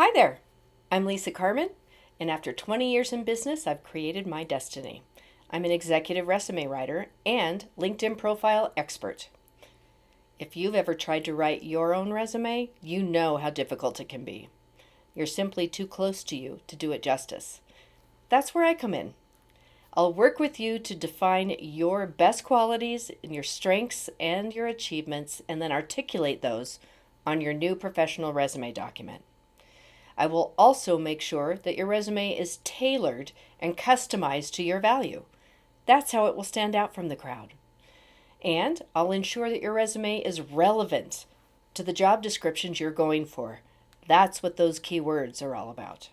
Hi there, I'm Lisa Carman, and after 20 years in business, I've created my destiny. I'm an executive resume writer and LinkedIn profile expert. If you've ever tried to write your own resume, you know how difficult it can be. You're simply too close to you to do it justice. That's where I come in. I'll work with you to define your best qualities and your strengths and your achievements, and then articulate those on your new professional resume document. I will also make sure that your resume is tailored and customized to your value. That's how it will stand out from the crowd. And I'll ensure that your resume is relevant to the job descriptions you're going for. That's what those keywords are all about.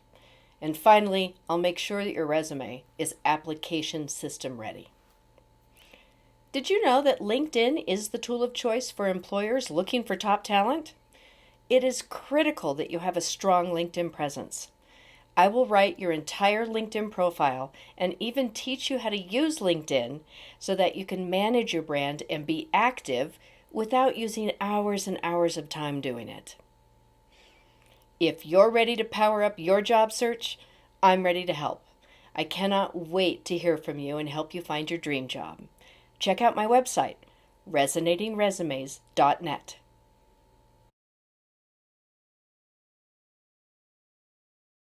And finally, I'll make sure that your resume is application system ready. Did you know that LinkedIn is the tool of choice for employers looking for top talent? It is critical that you have a strong LinkedIn presence. I will write your entire LinkedIn profile and even teach you how to use LinkedIn so that you can manage your brand and be active without using hours and hours of time doing it. If you're ready to power up your job search, I'm ready to help. I cannot wait to hear from you and help you find your dream job. Check out my website, resonatingresumes.net.